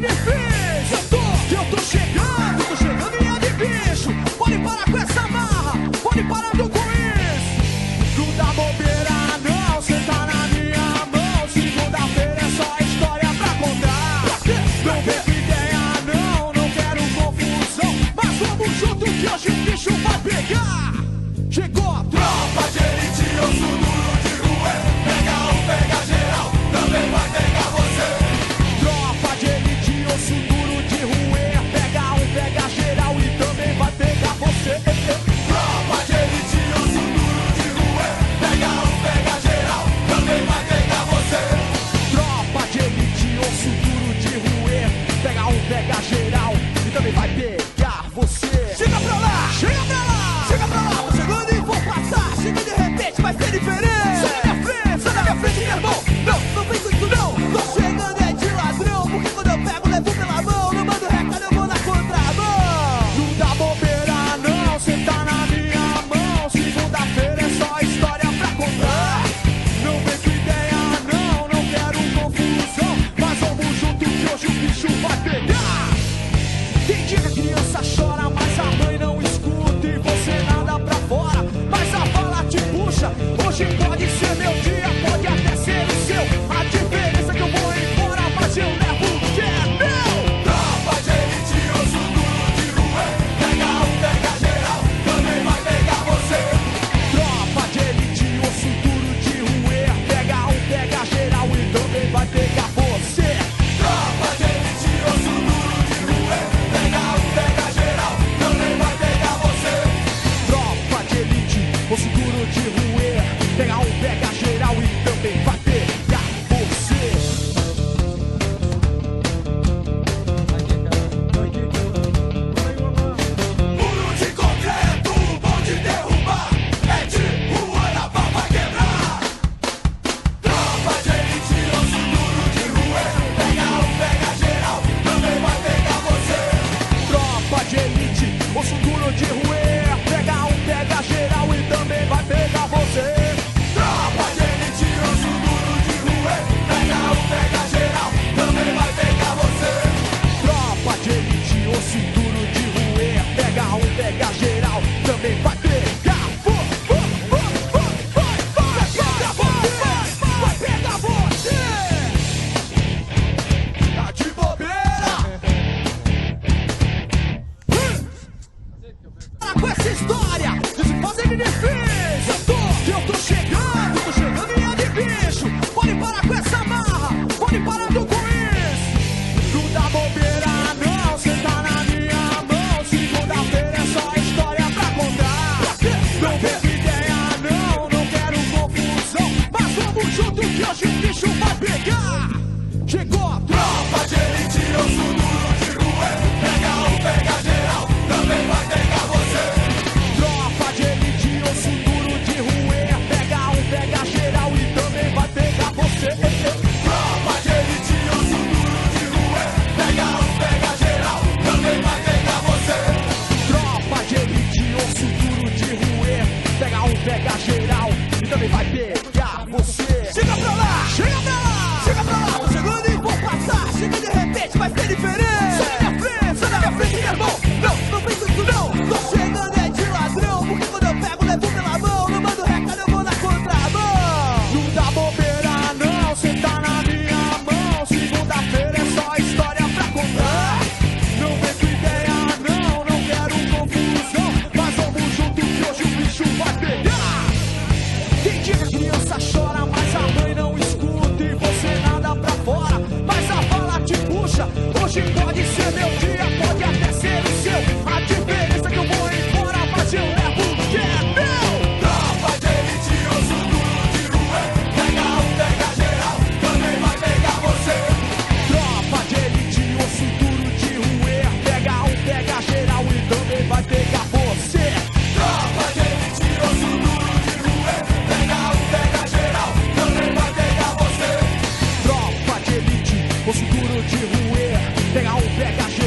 difícil. Eu tô chegando e é de bicho. Pode parar com essa marra, pode parar com isso. Não dá bobeira não, cê tá na minha mão. Segunda-feira é só história pra contar. Não vem com ideia não quero confusão. Mas vamos junto que hoje o bicho vai pegar. Chegou a tropa de elite, eu sou duro de rua. Pega um, pega geral, também vai pegar você. Tropa de elite, osso duro de roer. Pega um, pega geral e também vai pegar você. Tropa de elite, osso duro de roer. Pega um, pega geral, também vai pegar você. Tropa de elite, osso duro de roer. Pega um, pega geral e também vai pegar você. Chega pra lá, chega pra lá, chega pra lá. Tô chegando e vou passar. Chega de repente, vai ser diferente. Sai da minha frente, meu irmão. Não vem com isso não. Tô chegando é de ladrão, porque quando eu pego, levo pela mão. Não mando recado, eu vou na contramão. Não dá bobeira não, cê tá na minha mão. Segunda-feira é só história pra contar. Não vem com ideia não quero confusão. Mas vamos junto que hoje o bicho vai pegar. Tem dia que a criança chora, mas a mãe não escuta e você nada pra fora. Mas a bala te puxa, hoje pode ser meu dia, pode até ser o seu. A diferença é que eu vou embora, mas eu levo o que é meu. Tropa de elite, osso duro de rua. Pega um, pega geral, também vai pegar você. Tropa de elite, osso duro de rua. Pega um, pega geral e também vai pegar você. Tropa de elite, osso duro de rua. Pega um, pega geral, também vai pegar você. Tropa de elite, osso duro de roer. Pega um, pega geral e também vai pegar você. Muro de concreto, bom de derrubar. É de rua na pau vai quebrar. Tropa de elite, osso duro de roer. Pega um, pega geral, também vai pegar você. Tropa de elite, osso duro de roer. Pega um, pega geral e também vai pegar você. Tropa de elite, osso duro de roer. Pega um, pega geral, também vai pegar você. Tropa de elite, osso duro de roer. Pega um, pega geral, também vai pegar. Vai pegar você. Tá de bobeira. Para com essa história de se fazer de difícil. Eu tô chegando e é de bicho. Pode parar com essa marra, pode parar com isso. Não dá bobeira não, cê tá na minha mão. Segunda-feira é só história pra contar. Não vem com ideia não quero confusão. Mas vamos junto que hoje o bicho vai pegar. Chegou a tropa de elite, osso duro de rua. Pega um, pega geral, também vai pegar você. Tropa de elite, osso duro de roer. Pega um, pega geral e também vai pegar você. Tropa de elite, osso duro de roer. Pega um, pega geral, também vai pegar você. Tropa de elite, osso duro de roer. Pega um, pega geral e também vai pegar você. Chega pra lá, chega pra lá, chega pra lá. Tô chegando e vou passar. Chega de repente, vai ser diferente. Sai da minha frente, meu irmão. Não vem com isso não. Tô chegando é de ladrão, porque quando eu pego, levo pela mão. Não mando recado, eu vou na contramão. Não dá bobeira não, cê tá na minha mão. Segunda-feira é só história pra contar. Não vem com ideia não quero confusão. Mas vamos junto que hoje o bicho vai pegar. Tem dia que a criança chora, mas a mãe não escuta e você nada pra fora. Mas a bala te puxa, hoje pode ser meu dia, pode até ser o seu. A diferença é que eu vou embora, mas eu levo o que é meu. Tropa de elite, osso duro de rua. Pega um, pega geral, também vai pegar você. Tropa de elite, osso duro de roer. Pega um, pega geral e também vai pegar você. Tropa de elite, osso duro de roer. Pega um, pega geral, também vai pegar você. Tropa de elite, osso duro de roer. Pega um, pega geral.